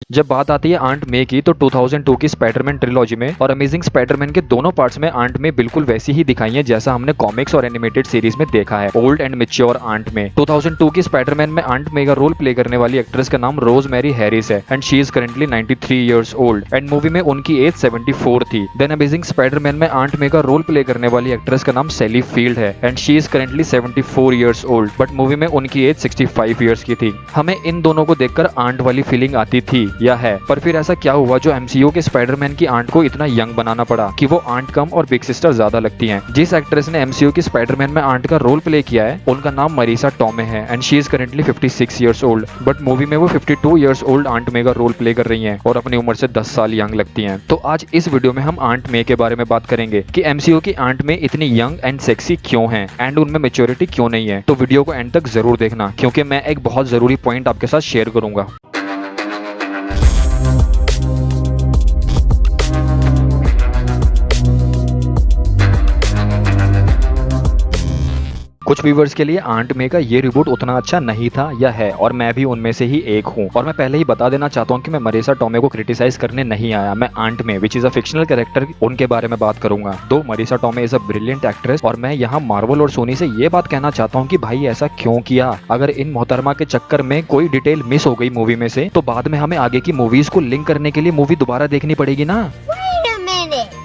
जब बात आती है आंट मे की तो 2002 की स्पाइडरमैन ट्रिलॉजी में और अमेजिंग स्पाइडरमैन के दोनों पार्ट्स में आंट मे बिल्कुल वैसी ही दिखाई है जैसा हमने कॉमिक्स और एनिमेटेड सीरीज में देखा है। ओल्ड एंड मैच्योर आंट मे। 2002 की स्पाइडरमैन में आंट मे का रोल प्ले करने वाली एक्ट्रेस का नाम रोज मैरी हैरिस है and she is currently 93 years old and movie में उनकी एज 74 थी। देन अमेजिंग स्पाइडरमैन में आंट मे का रोल प्ले करने वाली एक्ट्रेस का नाम सैली फील्ड है and she is currently 74 years old but movie में उनकी एज 65 इयर्स की थी। हमें इन दोनों को देखकर आंट वाली फीलिंग आती थी या है, पर फिर ऐसा क्या हुआ जो एमसीयू के स्पाइडरमैन की आंट को इतना यंग बनाना पड़ा कि वो आंट कम और बिग सिस्टर ज्यादा लगती हैं। जिस एक्ट्रेस ने एमसीयू की स्पाइडरमैन में आंट का रोल प्ले किया है उनका नाम मरीसा टॉमे है and she is currently 56 years old but movie में वो 52 इयर्स ओल्ड आंट मे का रोल प्ले कर रही हैं और अपनी उम्र से 10 साल यंग लगती हैं। तो आज इस वीडियो में हम आंट मे के बारे में बात करेंगे कि एमसीयू की आंट मे इतनी यंग एंड सेक्सी क्यों है एंड उनमें मेच्योरिटी क्यों नहीं है। तो वीडियो को एंड तक जरूर देखना क्योंकि मैं एक बहुत जरूरी पॉइंट आपके साथ शेयर करूंगा। कुछ व्यूवर्स के लिए आंट मे का ये रिबूट उतना अच्छा नहीं था या है और मैं भी उनमें से ही एक हूँ। और मैं पहले ही बता देना चाहता हूँ कि मैं मरीसा टॉमे को क्रिटिसाइज करने नहीं आया। मैं Aunt May which is a fictional character उनके बारे में बात करूंगा। Though Marisa Tomei is a brilliant actress और मैं यहाँ मार्वल और सोनी से ये बात कहना चाहता हूँ कि भाई ऐसा क्यों किया। अगर इन मोहतरमा के चक्कर में कोई डिटेल मिस हो गई मूवी में से तो बाद में हमें आगे की मूवीज को लिंक करने के लिए मूवी दोबारा देखनी पड़ेगी ना।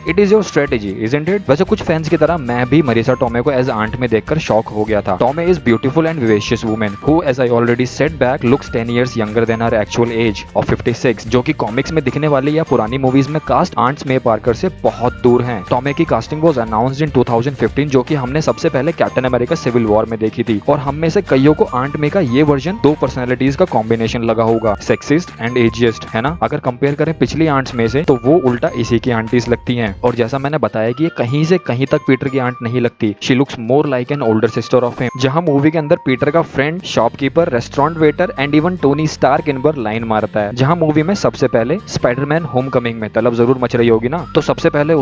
It is your strategy isn't it. वैसे कुछ फैंस की तरह मैं भी मरीसा टॉमे को एज आंट में देखकर शॉक हो गया था। Tomei is beautiful and vivacious women who as I already said back looks 10 years younger than her actual age of 56 जो कि कॉमिक्स में दिखने वाली या पुरानी मूवीज में कास्ट आंट्स मे पार्कर से बहुत दूर हैं। टॉमे की कास्टिंग वाज अनाउंस्ड इन 2015 जो कि हमने सबसे पहले कैप्टन अमेरिका सिविल वॉर में देखी थी और हम में से कईयों को आंट मे का ये वर्जन दो पर्सनैलिटीज का कॉम्बिनेशन लगा होगा, सेक्सिस्ट एंड एजियस्ट, है ना। अगर कंपेयर करें पिछली आंट्स में से तो वो उल्टा इसी की आंटीज लगती हैं और जैसा मैंने बताया कि ये कहीं से कहीं तक पीटर की आंट नहीं लगती। She looks more like an older sister of him. जहां मूवी के अंदर पीटर का friend, shopkeeper, restaurant waiter and even Tony Stark इन पर लाइन मारता है, जहां मूवी में सबसे पहले स्पाइडरमैन होमकमिंग में तलब जरूर मच रही होगी ना, तो सबसे पहले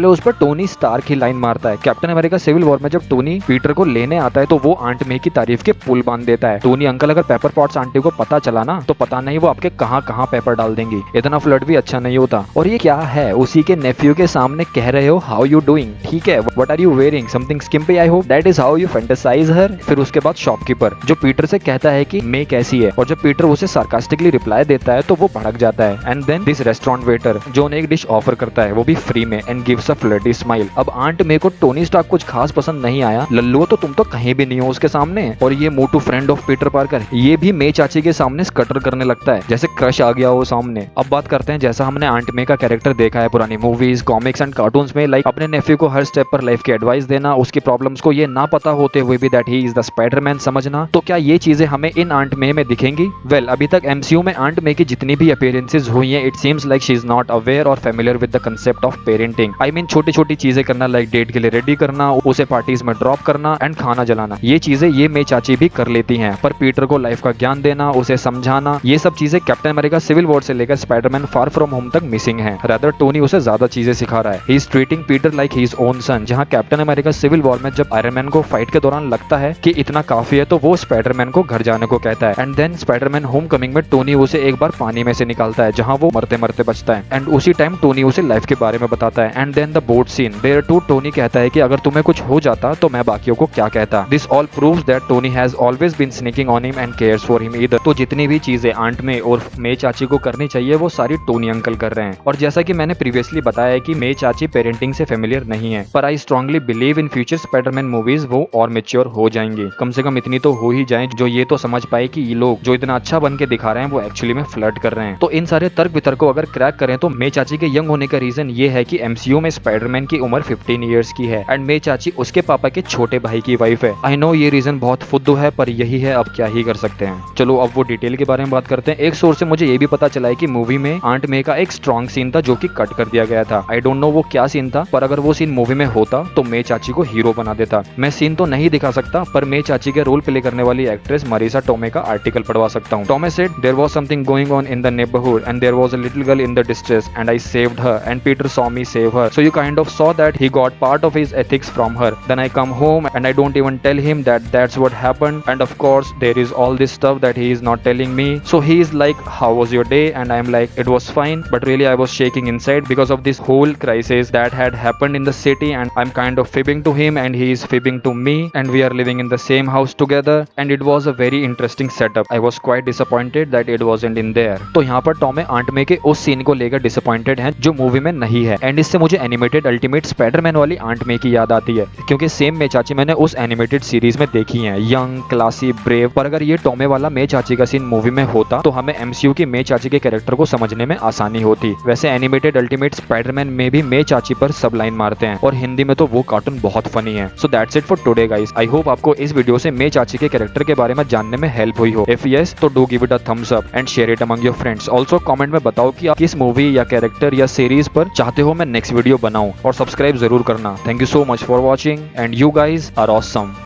उस पर टोनी स्टार्क ही लाइन मारता है। कैप्टन अमेरिका सिविल वॉर में जब टोनी पीटर को लेने आता है तो वो आंट मे की तारीफ के पुल बांध देता है। टोनी अंकल अगर पेपर पॉट्स आंटी को पता चला ना तो पता नहीं वो आपके कहां कहां पेपर डाल देंगी। इतना फ्लर्ट भी अच्छा नहीं होता। और ये क्या है, उसी के नेफ्यू के सामने कह रहे हो हाउ यू डूइंग, ठीक है, what are you wearing, something skimpy, I hope that is how you fantasize her. फिर उसके बाद शॉपकीपर जो पीटर से कहता है कि मे कैसी है और जब पीटर उसे सार्कास्टिकली रिप्लाई देता है तो वो भड़क जाता है। And then this restaurant waiter जो उन्हें एक डिश ऑफर करता है वो भी फ्री में and gives a flirty smile. अब आंट मे को टोनी स्टार्क कुछ खास पसंद नहीं आया। लल्लू तो तुम तो कहीं भी नहीं हो उसके सामने। और ये मोटू फ्रेंड ऑफ पीटर पार्कर ये भी मे चाची के सामने स्कटर करने लगता है जैसे क्रश आ गया हो सामने। अब बात करते हैं जैसा हमने आंट मे का कैरेक्टर देखा है पुरानी मूवीज, कॉमिक्स एंड कार्टून्स में, लाइक अपने नेफ्यू को हर स्टेप पर लाइफ की एडवाइस देना, उसकी प्रॉब्लम्स को ये ना पता होते हुए भी that he is the Spiderman समझना। तो क्या ये चीजें हमें इन आंट मे में दिखेंगी? वेल, अभी तक एमसीयू में आंट मे की जितनी भी अपीयरेंसेस हुई हैं it seems like she is not aware और familiar with the concept of parenting. I mean छोटी छोटी चीजें करना, लाइक डेट के लिए रेडी करना, उसे पार्टीज में ड्रॉप करना एंड खाना जलाना, ये चीजें ये मे चाची भी कर लेती हैं। पर पीटर को लाइफ का ज्ञान देना, उसे समझाना, ये सब चीजें कैप्टन अमेरिका सिविल वॉर से लेकर स्पाइडरमैन फार फ्रॉम होम तक मिसिंग है। रादर टोनी उसे ज्यादा चीजें सिखा रहा है। He is treating Peter like he is own son. जहां कैप्टन अमेरिका सिविल वॉर में जब आयरन मैन को फाइट के दौरान लगता है कि इतना काफी है तो वो स्पाइडरमैन को घर जाने को कहता है। एंड देन स्पाइडरमैन होमकमिंग में टोनी उसे एक बार पानी में से निकालता है जहां वो मरते मरते बचता है एंड उसी टाइम टोनी उसे लाइफ के बारे में बताता है। And then the boat scene there too Tony कहता है कि अगर तुम्हें कुछ हो जाता तो मैं बाकियों को क्या कहता। This all proves that Tony has always been sneaking on him and cares for him either. तो जितनी भी चीजें आंट मे और मे चाची को करनी चाहिए वो सारी टोनी अंकल कर रहे हैं। और जैसा कि मैंने प्रीवियसली बताया है कि मे चाची पेरेंटिंग से फेमिलियर नहीं है, पर I strongly believe in future Spiderman movies वो और मेच्योर हो जाएंगी। कम से कम इतनी तो हो ही जाए जो ये तो समझ पाए कि ये लोग जो इतना अच्छा बन के दिखा रहे हैं वो एक्चुअली में फ्लर्ट कर रहे हैं। तो इन सारे तर्क वितर्क को अगर क्रैक करें तो मे चाची के यंग होने का रीजन ये है कि एमसीयू में स्पाइडरमैन की उम्र 15 ईयर्स की है एंड मे चाची उसके पापा के छोटे भाई की वाइफ है। आई नो ये रीजन बहुत फुद्दू है पर यही है, अब क्या ही कर सकते हैं। चलो अब वो डिटेल के बारे में बात करते हैं। एक सोर्स से मुझे ये भी पता चला है कि मूवी में आंट मे का एक स्ट्रॉन्ग सीन था जो कि कट कर दिया गया था। आई डोंट नो वो क्या सीन था, पर अगर वो सीन मूवी में होता तो मे चाची को हीरो बना देता। मैं सीन तो नहीं दिखा सकता पर मे चाची के रोल प्ले करने वाली एक्ट्रेस मरीसा टोमे का आर्टिकल पढ़वा सकता हूँ। Tomei said there was something going on in the neighbourhood and there was a little girl in the distress and I saved her and Peter saw me save save her. So you kind of saw that he got part of his ethics from her. Then I come home and I don't even tell him that that's what happened. And of course, there is all this stuff that he is not telling me. So he is like, how was your day? And I'm like, it was fine. But really I was shaking inside because of this whole crisis that had happened in the city, and I'm kind of fibbing to him and he is fibbing to me, and we are living in the same house together, and it was a very interesting setup. I was quite disappointed that it wasn't in there. तो यहाँ पर Tom aunt मे के उस scene को लेकर disappointed है जो movie में नहीं है, एंड इससे मुझे एनिमेटेड अल्टीमेट स्पाइडरमैन वाली आंट मे की याद आती है, क्योंकि सेम मे चाची मैंने उस एनिमेटेड सीरीज में देखी है, यंग, क्लासी, ब्रेव। पर अगर ये टॉमे वाला मे चाची का सीन मूवी में होता तो हमें एमसीयू की मे चाची के कैरेक्टर को समझने में आसानी होती। वैसे एनिमेटेड अल्टीमेट स्पाइडरमैन में भी मे चाची पर सब लाइन मारते हैं, और हिंदी में तो वो कार्टून बहुत फनी है। So that's it for today guys. I hope आपको इस वीडियो से मे चाची के कैरेक्टर के बारे में जानने में हेल्प हुई हो। इफ यस तो do give it a thumbs up and share it among your friends. Also comment में बताओ कि आप किस मूवी या कैरेक्टर या सीरीज पर चाहते हो मैं नेक्स्ट वीडियो बनाऊं, और सब्सक्राइब जरूर करना। Thank you so much for watching and you guys are awesome.